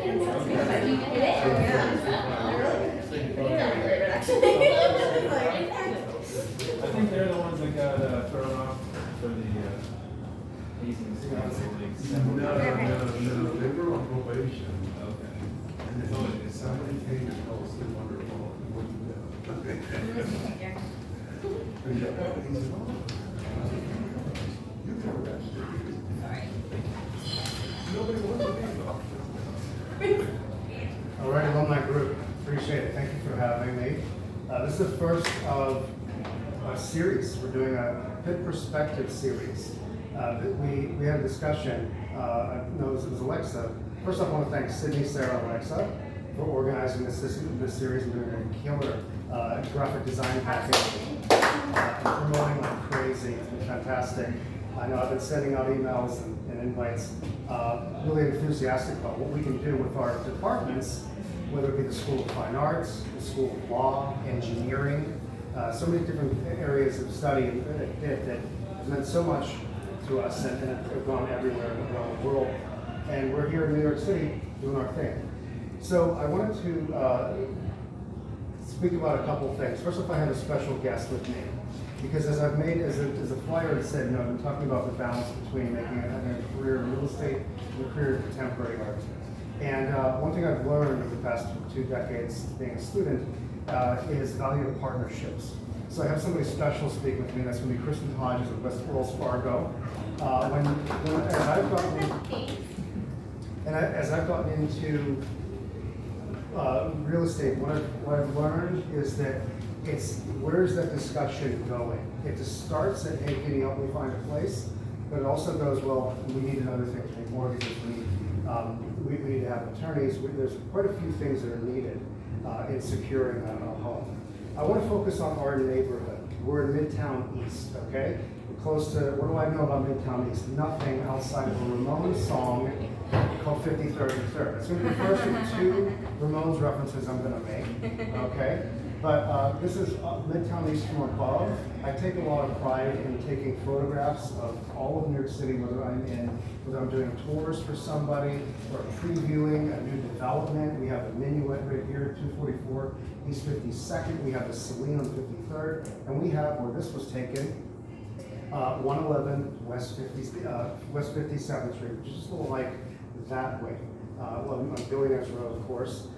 I think they're the ones that got thrown off for the hazing scandal. No, they were on probation. Okay. And then if somebody came and fell asleep under a wall, he wouldn't do it. And he said, "Oh, you can arrest her." Nobody wants to be involved. All right, alumni group, appreciate it. Thank you for having me. This is the first of a series. We're doing a Pitt Perspective series. We had a discussion, no, it was Alexa. First off, I want to thank Sydney, Sarah, Alexa for organizing this series and doing a killer graphic design package and promoting like crazy. It's been fantastic. I know I've been sending out emails and invites, really enthusiastic about what we can do with our departments, whether it be the School of Fine Arts, the School of Law, Engineering, so many different areas of study that have meant so much to us and have gone everywhere around the world. And we're here in New York City doing our thing. So I wanted to speak about a couple things. First off, I have a special guest with me. Because as I've made, as a flyer has said, I've been talking about the balance between having a career in real estate and a career in contemporary art. And one thing I've learned over the past 2 decades being a student is the value of partnerships. So I have somebody special speak with me. That's going to be Kristen Hodges of West Wells Fargo. As I've gotten into real estate, what I've learned is that where's that discussion going? It just starts at, hey, can you help me find a place? But it also goes, well, we need another thing to make mortgages. We need to have attorneys. There's quite a few things that are needed in securing a home. I want to focus on our neighborhood. We're in Midtown East, okay? We're close to, what do I know about Midtown East? Nothing outside of a Ramones song called 53rd and 3rd. It's going to be the first of 2 Ramones references I'm going to make, okay? But this is Midtown East from above. I take a lot of pride in taking photographs of all of New York City, whether I'm doing tours for somebody or previewing a new development. We have the Minuet right here, 244 East 52nd. We have the Celine on 53rd, and we have where this was taken, 111 West 57th Street, which is just a little like that way, on Billionaires Road, of course.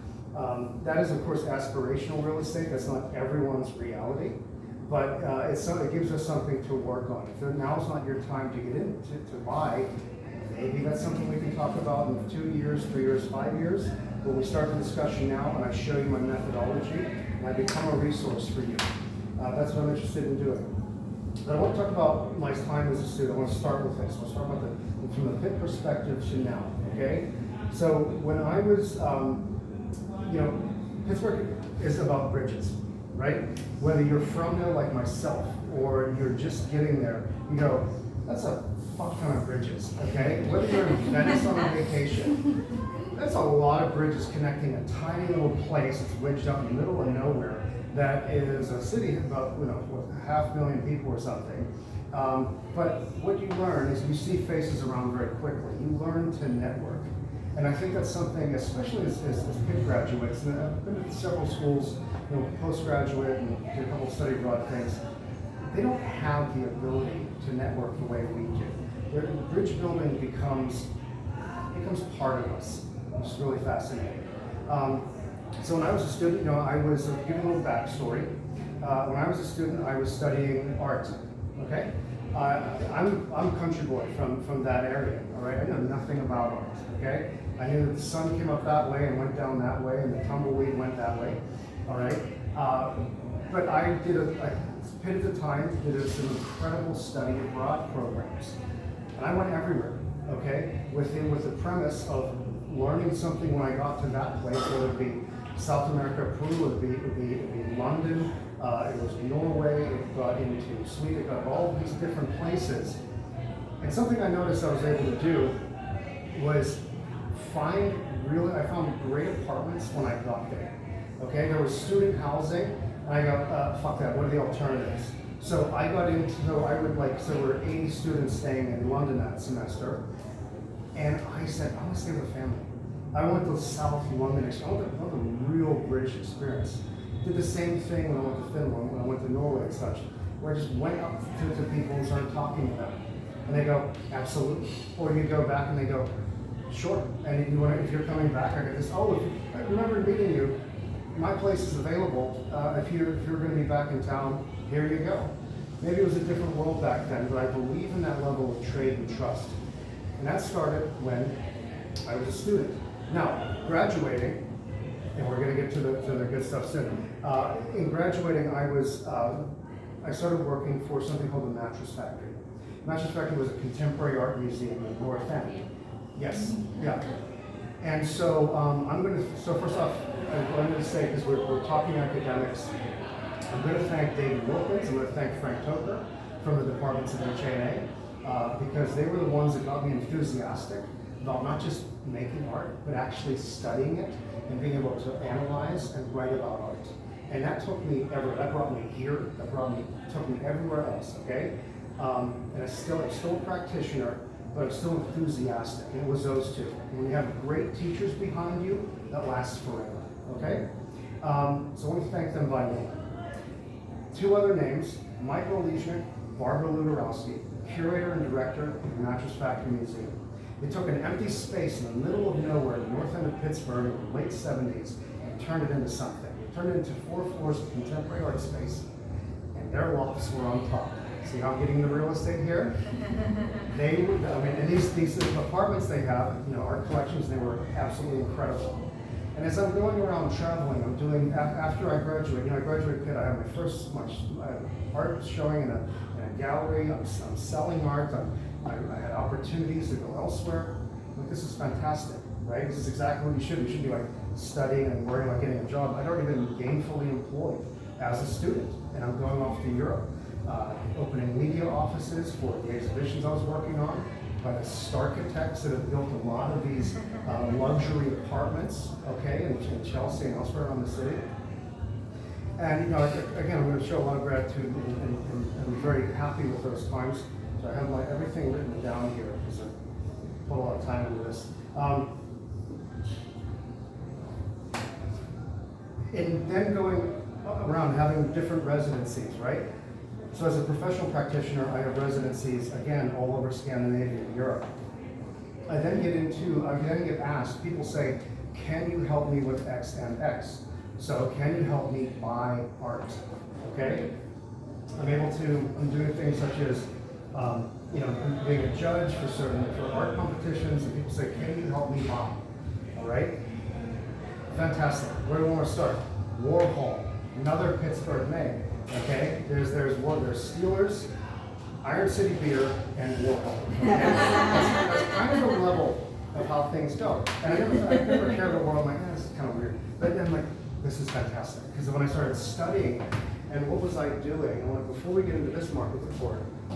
That is, of course, aspirational real estate. That's not everyone's reality, but it gives us something to work on. If now's not your time to get in to buy, maybe that's something we can talk about in 2 years, 3 years, 5 years. When we start the discussion now, and I show you my methodology, and I become a resource for you. That's what I'm interested in doing. But I want to talk about my time as a student. I want to start with this. I want to start about from the Pitt perspective to now. Okay, so when I was Pittsburgh is about bridges, right? Whether you're from there like myself or you're just getting there, you go, that's a fuck ton of bridges, okay? Whether you're in Venice on a vacation, that's a lot of bridges connecting a tiny little place that's wedged out in the middle of nowhere that is a city of about, 500,000 people or something. But what you learn is you see faces around very quickly. You learn to network. And I think that's something, especially as Pitt graduates, and I've been to several schools, postgraduate and did a couple of study abroad things, they don't have the ability to network the way we do. The bridge building becomes part of us, which is really fascinating. So when I was a student, I was, give you a little backstory. When I was a student, I was studying art, okay? I'm country boy from that area, all right? I know nothing about art, okay? I knew that the sun came up that way and went down that way, and the tumbleweed went that way, all right? But I did Pitt at the time did some incredible study abroad programs, and I went everywhere, okay? With the premise of learning something when I got to that place, whether it be South America, Peru, it would be London. It was Norway, it got into Sweden, it got all these different places. And something I noticed I was able to do was I found great apartments when I got there. Okay, there was student housing, and I go, fuck that, what are the alternatives? So I got into, there were 80 students staying in London that semester, and I said, I want to stay with a family. I went to South London, I went to real British experience. Did the same thing when I went to Finland, when I went to Norway and such, where I just went up to people and started talking to them. And they go, absolutely. Or you go back and they go, sure. And if you're coming back, I get this, I remember meeting you. My place is available. If you're going to be back in town, here you go. Maybe it was a different world back then, but I believe in that level of trade and trust. And that started when I was a student. Now, graduating, and we're going to get to the good stuff soon. In graduating, I started working for something called the Mattress Factory. Mattress Factory was a contemporary art museum in North End. Yes, yeah. And so so first off, I'm going to say, because we're talking academics, I'm going to thank David Wilkins, I'm going to thank Frank Toker from the departments of HA&A, because they were the ones that got me enthusiastic about not just making art, but actually studying it and being able to analyze and write about art. And that took me that brought me here, took me everywhere else, okay? And I'm still a practitioner, but I'm still enthusiastic, and it was those two. When you have great teachers behind you, that lasts forever, okay? So I want to thank them by name. Two other names, Michael Leishman, Barbara Luderowski, curator and director of the Mattress Factory Museum. They took an empty space in the middle of nowhere in the north end of Pittsburgh in the late 70s and turned it into something. They turned it into 4 floors of contemporary art space, and their lofts were on top. See how I'm getting the real estate here? They were, and these apartments they have, art collections, they were absolutely incredible. And as I'm going around traveling, I'm doing, after I graduate, I graduated Pitt, I have my first art showing in a gallery, I'm selling art, I had opportunities to go elsewhere. Like, this is fantastic, right? This is exactly what you should. You should be like studying and worrying about getting a job. I'd already been gainfully employed as a student, and I'm going off to Europe, opening media offices for the exhibitions I was working on, by the Starkitects that have built a lot of these luxury apartments, okay, in Chelsea and elsewhere around the city. And again, I'm going to show a lot of gratitude, and I'm very happy with those times. So I have everything written down here because I put a lot of time into this. And then going around having different residencies, right? So as a professional practitioner, I have residencies, again, all over Scandinavia and Europe. I then get asked, people say, can you help me with X and X? So can you help me buy art, okay? I'm doing things such as, being a judge for art competitions, and people say, can you help me buy, all right? Fantastic, where do we want to start? Warhol, another Pittsburgh name. Okay, there's Steelers, Iron City Beer, and Warhol. Okay? That's kind of the level of how things go. And I never cared about Warhol. I'm like, this is kind of weird. But then I'm like, this is fantastic. Because when I started studying it, and what was I doing? And like, before we get into this market report, I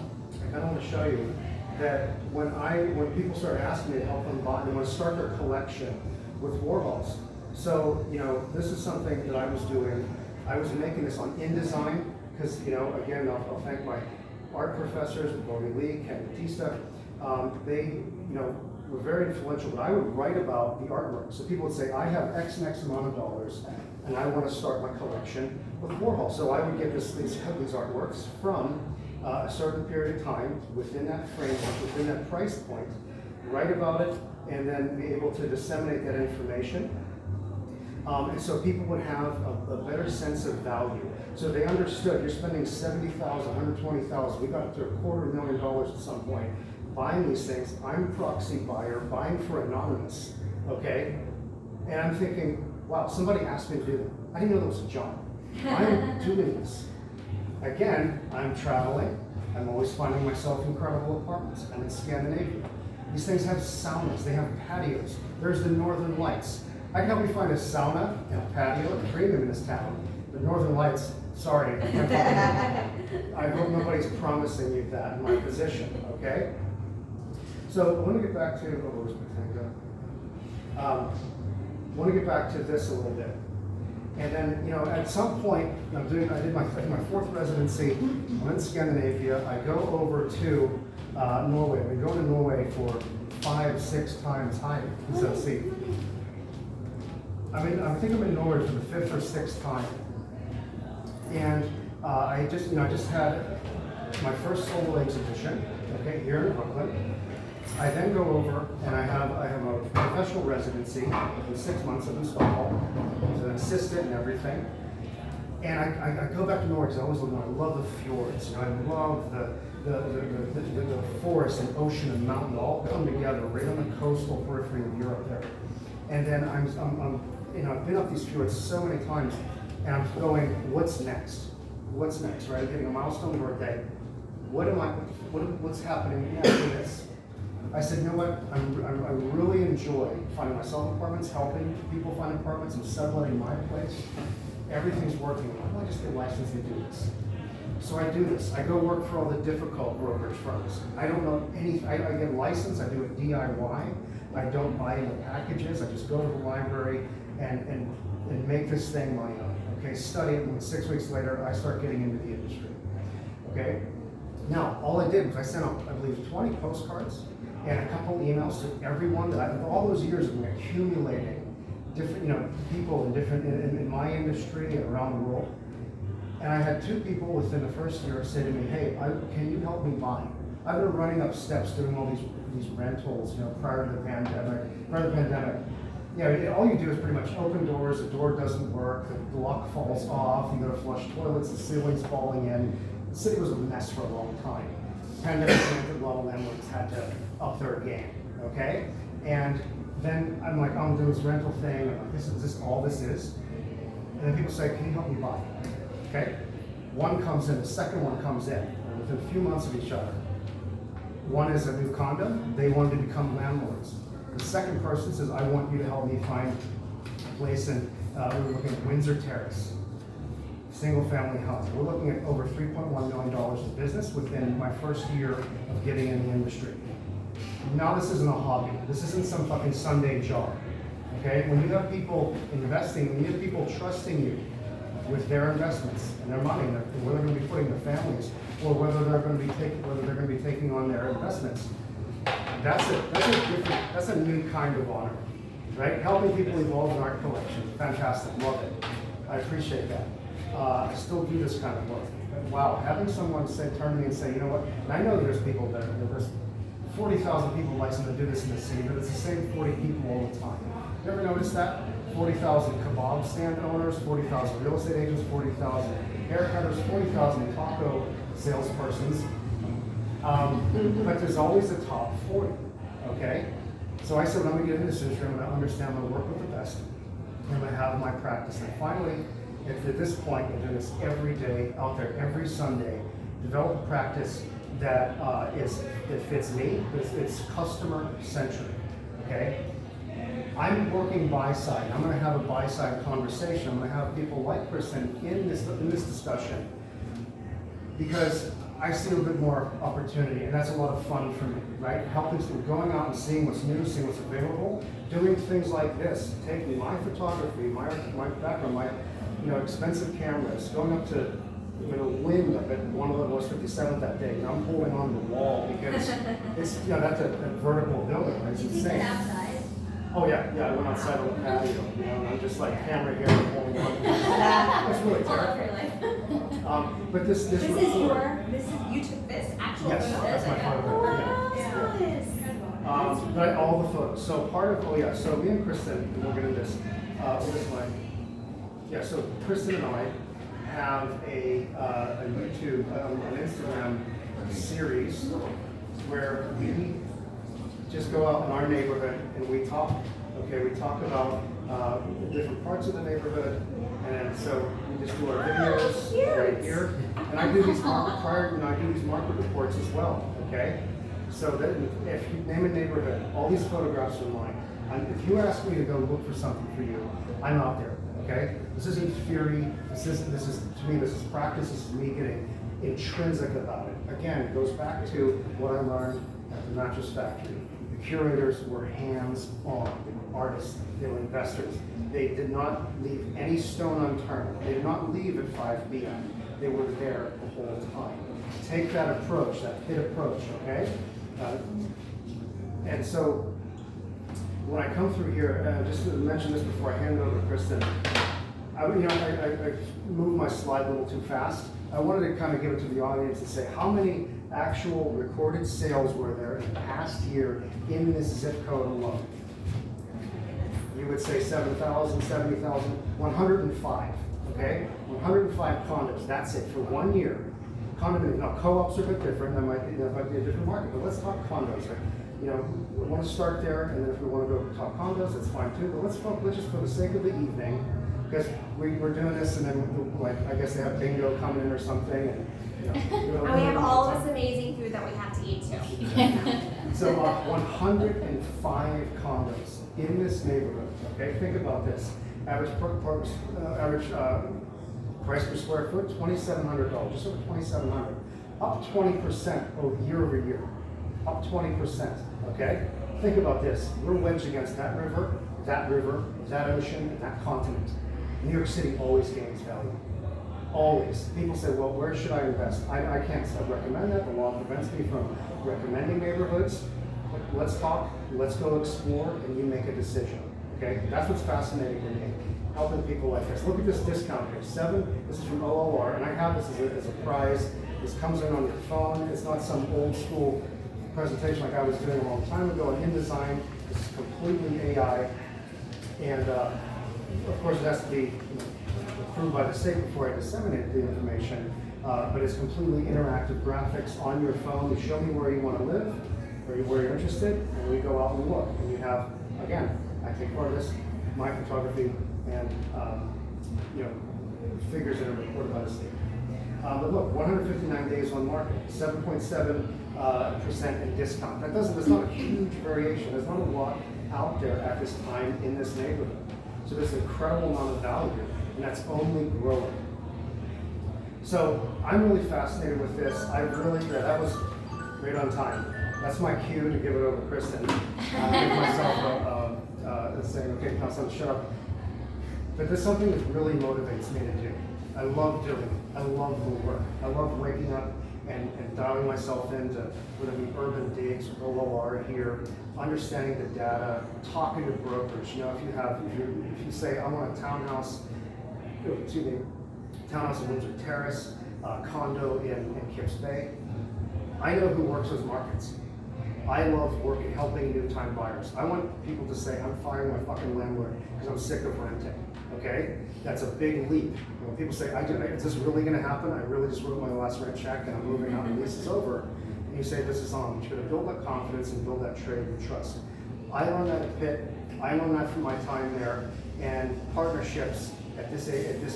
kind of want to show you that when people started asking me to help them buy, they want to start their collection with Warhols. So, this is something that I was doing. I was making this on InDesign because, again, I'll thank my art professors, Bobby Lee, Ken Batista. They, were very influential, but I would write about the artwork. So people would say, I have X amount of dollars, and I want to start my collection with Warhol. So I would get these artworks from a certain period of time within that framework, within that price point, write about it, and then be able to disseminate that information. And so people would have a better sense of value. So they understood, you're spending $70,000, $120,000, we got up to $250,000 at some point, buying these things. I'm a proxy buyer, buying for anonymous, okay? And I'm thinking, wow, somebody asked me to do that. I didn't know that was a job. I'm doing this. Again, I'm traveling. I'm always finding myself incredible apartments. I'm in Scandinavia. These things have saunas, they have patios. There's the Northern Lights. I can help you find a sauna and a patio and premium in this town. The Northern Lights, sorry. I hope nobody's promising you that in my position, okay? So I want to get back to, where's my thing go? I want to get back to this a little bit. And then, at some point, I did my 4th residency. I'm in Scandinavia. I go over to Norway. I've been going to Norway for 5-6 times higher. So see, I think I'm in Norway for the 5th or 6th time. And I just had my first solo exhibition, okay, here in Brooklyn. I then go over and I have a professional residency in 6 months up in Stockholm as an assistant and everything. And I go back to Norway because I love the fjords. I love the forest and ocean and mountain all come together right on the coastal periphery of Europe there. And then I've been up these fjords so many times, and I'm going, what's next? What's next? Right? I'm getting a milestone birthday. What's happening after this? I said, you know what? I really enjoy finding myself apartments, helping people find apartments, and subletting my place. Everything's working. Why don't I just get licensed to do this? So I do this. I go work for all the difficult brokerage firms. I don't know anything. I get licensed. I do it DIY. I don't buy into packages. I just go to the library and make this thing my own. Okay, study it, and 6 weeks later, I start getting into the industry. Okay. Now, all I did was I sent out, I believe, 20 postcards and a couple emails to everyone that all those years of accumulating different, people in my industry and around the world. And I had 2 people within the first year say to me, hey, can you help me buy? I've been running up steps doing all these rentals, prior to the pandemic. All you do is pretty much open doors, the door doesn't work, the lock falls off, you gotta flush toilets, the ceiling's falling in. The city was a mess for a long time. Pandemic hit, a lot of landlords had to up their game, okay? And then I'm like, I'm doing this rental thing, I'm like, is this all this is? And then people say, can you help me buy? Okay? One comes in, the second one comes in, and within a few months of each other. One is a new condo, they wanted to become landlords. The second person says, I want you to help me find a place in, we were looking at Windsor Terrace, single family house. We're looking at over $3.1 million in business within my first year of getting in the industry. Now this isn't a hobby. This isn't some fucking Sunday job, okay? When you have people investing, when you have people trusting you with their investments and their money, and where they're going to be putting their families, or whether they're going to be taking on their investments, that's a new kind of honor, right? Helping people evolve an art collection, fantastic, love it. I appreciate that. I still do this kind of work. Wow, having someone turn to me and say, you know what? And I know there's people there's 40,000 people licensed to do this in the city, but it's the same 40 people all the time. You ever notice that? 40,000 kebab stand owners, 40,000 real estate agents, 40,000 haircutters, 40,000 taco salespersons. But there's always a top 40, okay? So I said, when I'm gonna get into this industry, I'm gonna understand, I'm gonna work with the best. I'm gonna have my practice. And finally, at this point, I'm doing this every day, out there every Sunday, develop a practice that fits me, it's customer centric, okay? I'm working buy side. I'm going to have a buy side conversation. I'm going to have people like Kristen in this discussion because I see a bit more opportunity, and that's a lot of fun for me, right? Helping them, going out and seeing what's new, seeing what's available, doing things like this, taking my photography, my background, my expensive cameras, going up to wind up at 111 57th that day, and I'm holding on to the wall because it's that's a vertical building, right? It's Did you insane. get outside? Oh yeah, I went outside on the patio, and I'm just like camera here and holding on. It's really All of your terrifying. life. But this This is you took this actual Yes, photo? that's my photo. Oh, Yeah. nice. But all the photos. So part of so me and Kristen, we're gonna so Kristen and I have a YouTube, an Instagram series where we just go out in our neighborhood and we talk. Okay, we talk about different parts of the neighborhood, and so we just do our videos cute. right here. And I do these market reports as well. Okay, so then if you name a neighborhood, all these photographs are mine. And if you ask me to go look for something for you, I'm out there. Okay, this isn't theory. This is to me. This is practice. This is me getting intrinsic about it. Again, it goes back to what I learned at the Mattress Factory. The curators were hands-on. They were artists. They were investors. They did not leave any stone unturned. They did not leave at 5 p.m. They were there the whole time. Take that approach, that hit approach. Okay, and so when I come through here, just to mention this before I hand it over to Kristen, I moved my slide a little too fast. I wanted to kind of give it to the audience and say how many actual recorded sales were there in the past year in this zip code alone. You would say 7,000, 70,000, 105, okay? 105 condos, that's it, for 1 year. Condominium, now co-ops are a bit different, that might be a different market, but let's talk condos, right? You know, we want to start there, and then if we want to go talk condos, that's fine too, but let's just for the sake of the evening, because we're doing this, and then, like, I guess they have bingo coming in or something, and, you know. And we have all this amazing food that we have to eat too. So 105 condos in this neighborhood, okay? Think about this. Average price per square foot, $2,700, just over $2,700. Up 20% year over year. Up 20%, okay? Think about this. We're wedged against that river, that ocean, and that continent. New York City always gains value. Always. People say, well, where should I invest? I can't recommend that. The law prevents me from recommending neighborhoods. Let's talk, let's go explore, and you make a decision. Okay? That's what's fascinating to me. Helping people like this. Look at this discount here. This is from OLR, and I have this as a prize. This comes in on your phone. It's not some old school presentation like I was doing a long time ago in InDesign. This is completely AI. And of course, it has to be approved by the state before I disseminate the information. But it's completely interactive graphics on your phone. You show me where you want to live, or where you're interested, and we go out and look. And you have, again, I take part of this, my photography, and you know, figures that are recorded by the state. But look, 159 days on market, 7.7% in discount. That's not a huge variation. There's not a lot out there at this time in this neighborhood. So there's an incredible amount of value, and that's only growing. So I'm really fascinated with this. That was right on time. That's my cue to give it over to Kristen. Give myself saying, okay, now son, shut up. But there's something that really motivates me to do. I love doing it. I love the work. I love waking up and dialing myself into whether it be Urban Digs or OLR here, understanding the data, talking to brokers. You know, if you say I want a townhouse in Windsor Terrace, condo in Kips Bay, I know who works those markets. I love working, helping new-time buyers. I want people to say, I'm firing my fucking landlord because I'm sick of renting, okay? That's a big leap. When people say, is this really gonna happen? I really just wrote my last rent check and I'm moving out and the lease is over. And you say, this is on. You're gonna build that confidence and build that trade and trust. I learned that at Pitt. I learned that from my time there. And partnerships at this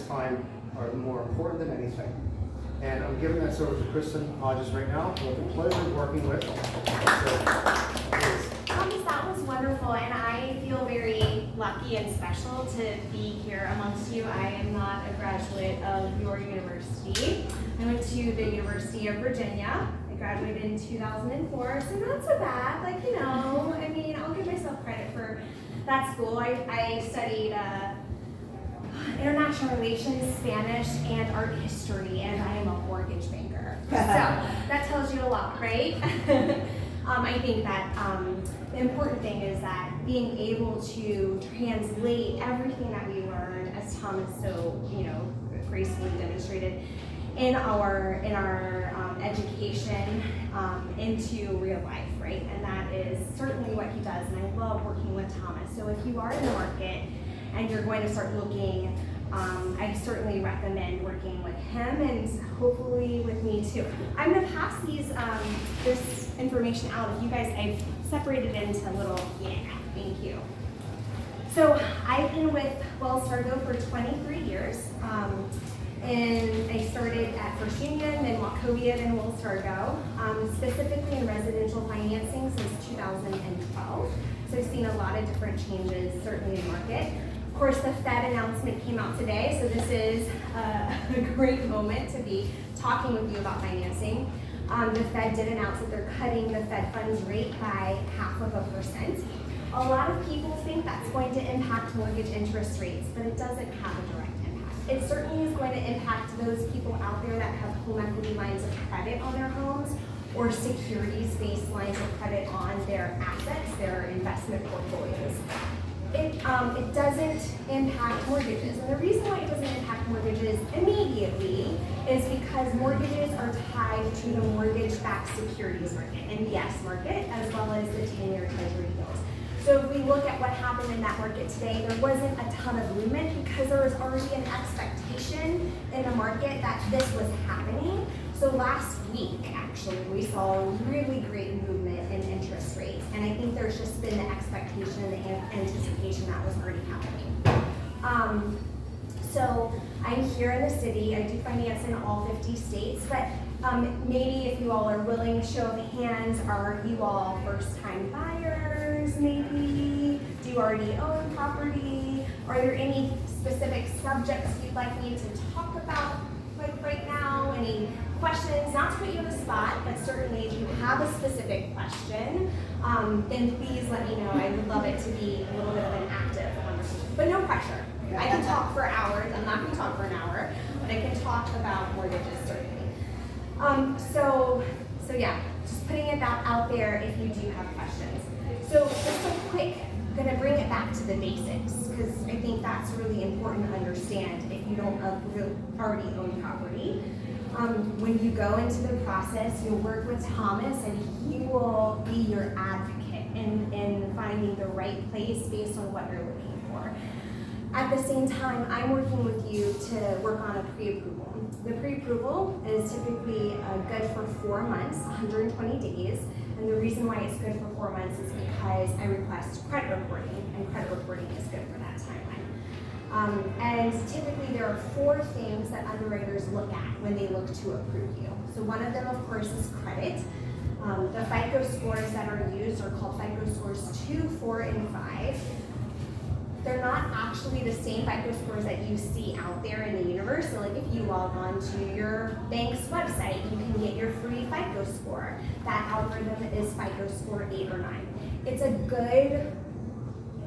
time are more important than anything. And I'm giving that over to Kristen Hodges right now. With the pleasure of working with. Thomas, that was wonderful, and I feel very lucky and special to be here amongst you. I am not a graduate of your university. I went to the University of Virginia. I graduated in 2004, so not so bad. Like, you know, I mean, I'll give myself credit for that school. I studied international relations, Spanish, and art history, and I am a mortgage banker. So that tells you a lot, right? I think that the important thing is that being able to translate everything that we learned, as Thomas so gracefully demonstrated, in our education into real life, right? And that is certainly what he does, and I love working with Thomas. So if you are in the market and you're going to start looking, I certainly recommend working with him and hopefully with me too. I'm going to pass this information out. If you guys, I've separated it into little, thank you. So I've been with Wells Fargo for 23 years. And I started at First Union, then Wachovia, then Wells Fargo, specifically in residential financing since 2012. So I've seen a lot of different changes, certainly in the market. Of course, the Fed announcement came out today, so this is a great moment to be talking with you about financing. The Fed did announce that they're cutting the Fed funds rate by 0.5%. A lot of people think that's going to impact mortgage interest rates, but it doesn't have a direct impact. It certainly is going to impact those people out there that have home equity lines of credit on their homes, or securities-based lines of credit on their assets, their investment portfolios. It doesn't impact mortgages. And the reason why it doesn't impact mortgages immediately is because mortgages are tied to the mortgage-backed securities market, MBS market, as well as the 10-year Treasury bills. So if we look at what happened in that market today, there wasn't a ton of movement because there was already an expectation in the market that this was happening. So last week, actually, we saw really great movement in interest rates. And I think there's just been the expectation and the anticipation that was already happening. So I'm here in the city. I do finance in all 50 states, but maybe if you all are willing, show of hands, are you all first-time buyers, maybe? Do you already own property? Are there any specific subjects you'd like me to talk about like right now? Any questions? Not to put you on the spot, but certainly if you have a specific question, then please let me know. I would love it to be a little bit of an active conversation, but no pressure. I can talk for hours. I'm not going to talk for an hour, but I can talk about mortgages certainly. So yeah, just putting it out there if you do have questions. So just a quick, I'm going to bring it back to the basics because I think that's really important to understand if you don't already own property. When you go into the process, you'll work with Thomas and he will be your advocate in finding the right place based on what you're looking for. At the same time, I'm working with you to work on a pre-approval. The pre-approval is typically good for 4 months, 120 days. And the reason why it's good for 4 months is because I request credit reporting, and credit reporting is good for that timeline. And typically there are 4 things that underwriters look at when they look to approve you. So one of them, of course, is credit. The FICO scores that are used are called FICO scores 2, 4, and 5. They're not actually the same FICO scores that you see out there in the universe. So like if you log on to your bank's website, you can get your free FICO score. That algorithm is FICO score 8 or 9. It's a good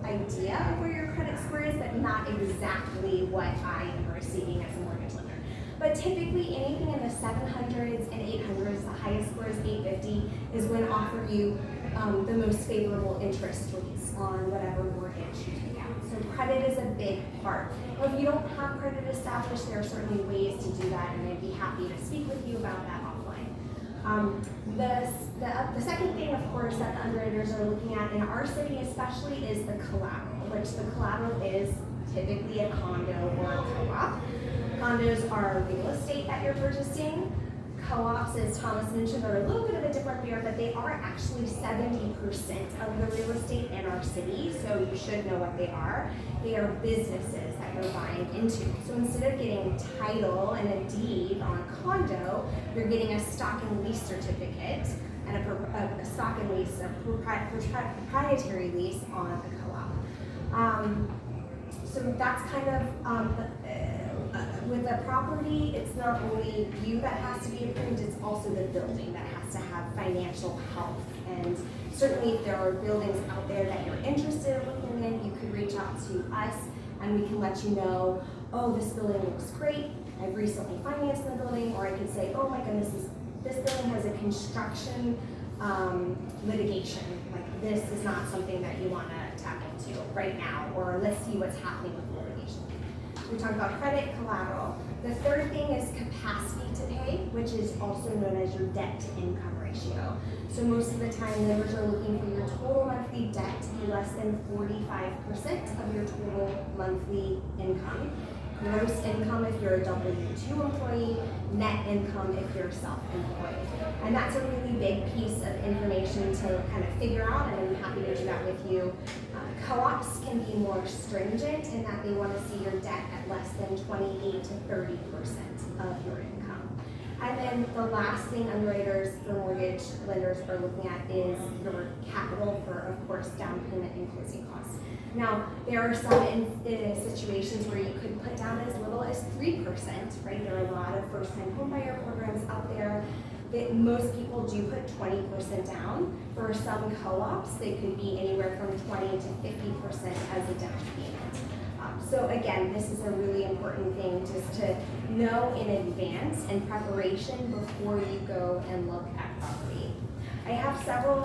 idea of where your credit score is, but not exactly what I am receiving as a mortgage lender. But typically anything in the 700s and 800s, the highest score is 850, is when offer you the most favorable interest rates on whatever mortgage you take out. So credit is a big part. If you don't have credit established, there are certainly ways to do that, and I'd be happy to speak with you about that offline. The second thing, of course, that the underwriters are looking at in our city especially is the collateral, which the collateral is typically a condo or a co-op. Condos are real estate that you're purchasing. Co-ops, as Thomas mentioned, are a little bit of a different beer, but they are actually 70% of the real estate in our city, so you should know what they are. They are businesses that you're buying into. So instead of getting title and a deed on a condo, you're getting a stock and lease certificate and a stock and lease, a proprietary lease on a co-op. So that's kind of with a property, it's not only you that has to be approved, it's also the building that has to have financial health. And certainly if there are buildings out there that you're interested in looking in, you could reach out to us and we can let you know, oh, this building looks great, I've recently financed the building, or I could say, oh my goodness, this building has a construction litigation. Like this is not something that you want to tap into right now, or let's see what's happening with litigation. We talked about credit, collateral. The third thing is capacity to pay, which is also known as your debt to income ratio. So most of the time, lenders are looking for your total monthly debt to be less than 45% of your total monthly income. Gross income if you're a W-2 employee, net income if you're self-employed. And that's a really big piece of information to kind of figure out, and I'm happy to do that with you. Co-ops can be more stringent in that they want to see your debt at less than 28 to 30% of your income. And then the last thing underwriters for mortgage lenders are looking at is your capital for, of course, down payment and closing costs. Now, there are some situations where you could put down as little as 3%, right? There are a lot of first-time homebuyer programs out there. Most people do put 20% down. For some co-ops, they could be anywhere from 20 to 50% as a down payment. So again, this is a really important thing just to know in advance and preparation before you go and look at property. I have several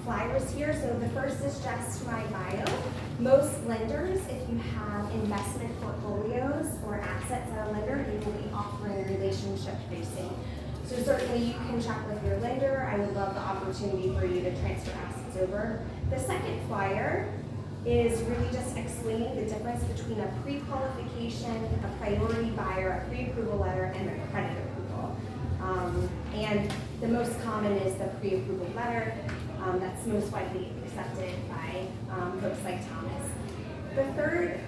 flyers here. So the first is just my bio. Most lenders, if you have investment portfolios or assets at a lender, they will be offering relationship facing. So certainly you can check with your lender. I would love the opportunity for you to transfer assets over. The second flyer is really just explaining the difference between a pre-qualification, a priority buyer, a pre-approval letter, and a credit approval. And the most common is the pre-approval letter. That's most widely accepted by folks like Thomas. The third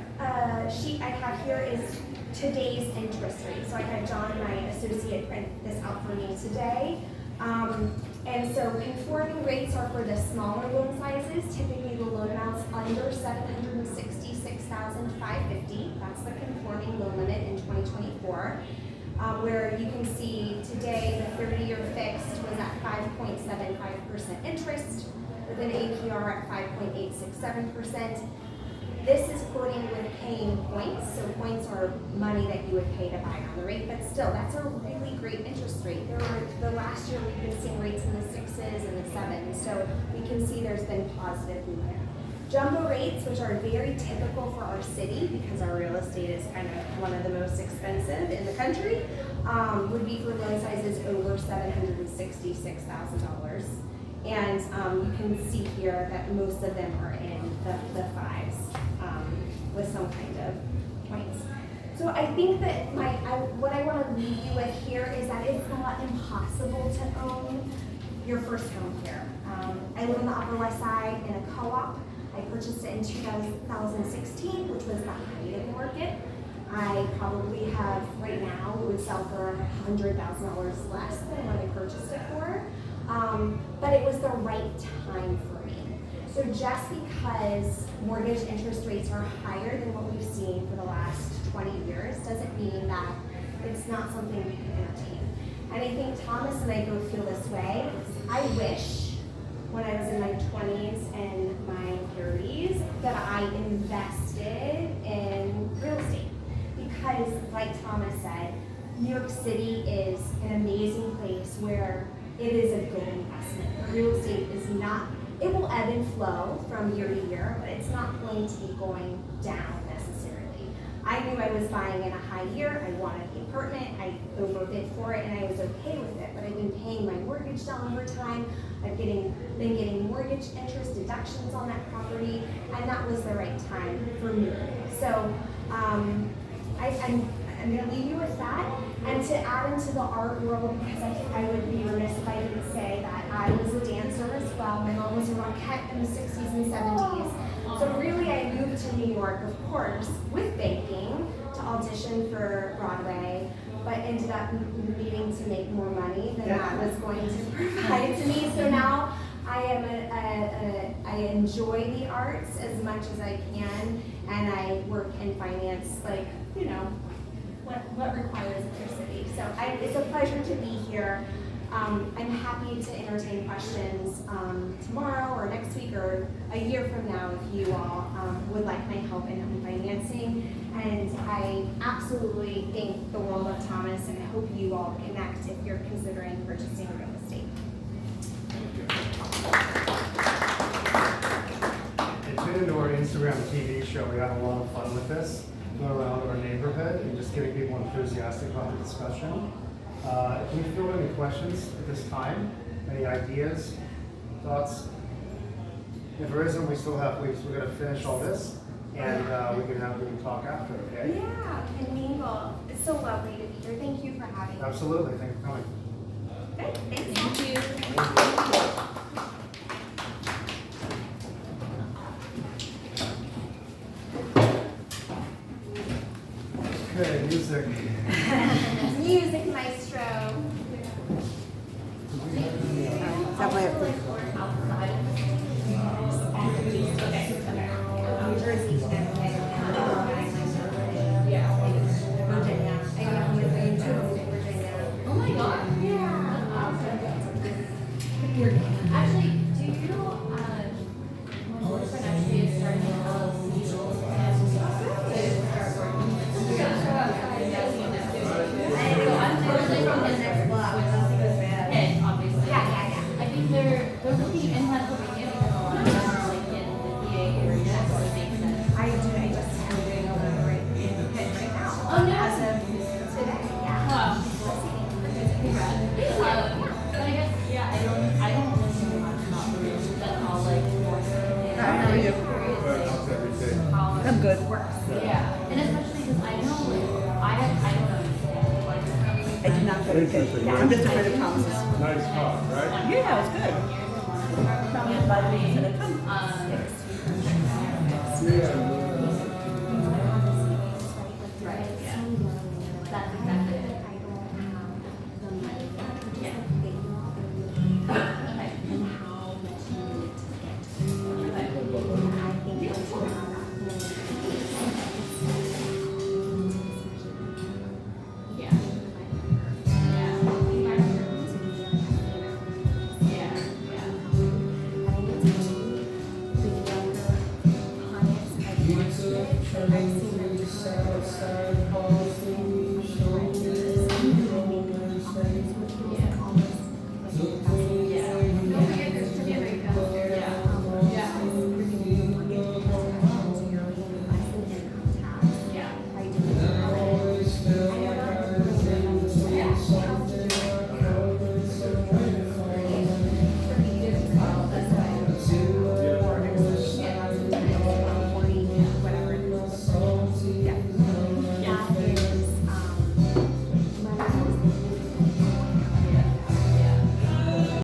sheet I have here is today's interest rate. So I had John, my associate, print this out for me today. And so conforming rates are for the smaller loan sizes, typically the loan amounts under $766,550. That's the conforming loan limit in 2024. Where you can see today the 30-year fixed was at 5.75% interest with an APR at 5.867%. This is quoting with paying points, so points are money that you would pay to buy on the rate, but still, that's a really great interest rate. The last year we've been seeing rates in the 6s and the 7s, so we can see there's been positive movement. Jumbo rates, which are very typical for our city because our real estate is kind of one of the most expensive in the country, would be for loan sizes over $766,000. And you can see here that most of them are in the 5s with some kind of points. So I think that what I want to leave you with here is that it's not impossible to own your first home here. I live on the Upper West Side in a co-op. I purchased it in 2016, which was the height of the market. I probably have, right now, it would sell for $100,000 less than what I purchased it for. But it was the right time for me. So just because mortgage interest rates are higher than what we've seen for the last 20 years doesn't mean that it's not something we can entertain. And I think Thomas and I both feel this way. I wish when I was in my 20s and my 30s that I invested in real estate. Because like Thomas said, New York City is an amazing place where it is a good investment. Real estate is not, it will ebb and flow from year to year, but it's not going to be going down necessarily. I knew I was buying in a high year. I wanted the apartment. I overbid for it and I was okay with it, but I've been paying my mortgage down over time. I've been getting mortgage interest deductions on that property, and that was the right time for me. So I'm going to leave you with that. And to add into the art world, because I would be remiss if I didn't say that I was a dancer as well. My mom was a rockette in the 60s and 70s. So really I moved to New York, of course, with banking to audition for Broadway, but ended up needing to make more money than that was going to provide to me. So now I enjoy the arts as much as I can, and I work in finance, like, you know, what requires electricity. So it's a pleasure to be here. I'm happy to entertain questions tomorrow or next week or a year from now if you all would like my help in home financing. And I absolutely think the world of Thomas, and I hope you all connect if you're considering purchasing real estate. And tune into our Instagram TV show. We have a lot of fun with this. Go around our neighborhood and just getting people enthusiastic about the discussion. If you feel any questions at this time, any ideas, thoughts? If there isn't, we still have weeks. We're going to finish all this, and we can talk after, okay? Yeah, and mingle. It's so lovely to be here. Thank you for having me. Absolutely. Thank you for coming. Good, thank you. Okay, music. Music maestro. New Jersey. Virginia. I got home with Virginia. Oh my god. Yeah. Actually, do you my boyfriend actually is starting a legal and start working. I'm originally from the next block, which is his, obviously. Yeah. I think they're good. works. Yeah, and especially because I know, I don't understand, like. I did not go to good. Yeah, I'm just afraid of promises. Nice talk, right? Yeah, it was good. Promises by the weeks at a time. Right, yeah. That's exactly it. Yeah. Yeah. Yeah, yeah. I've seen them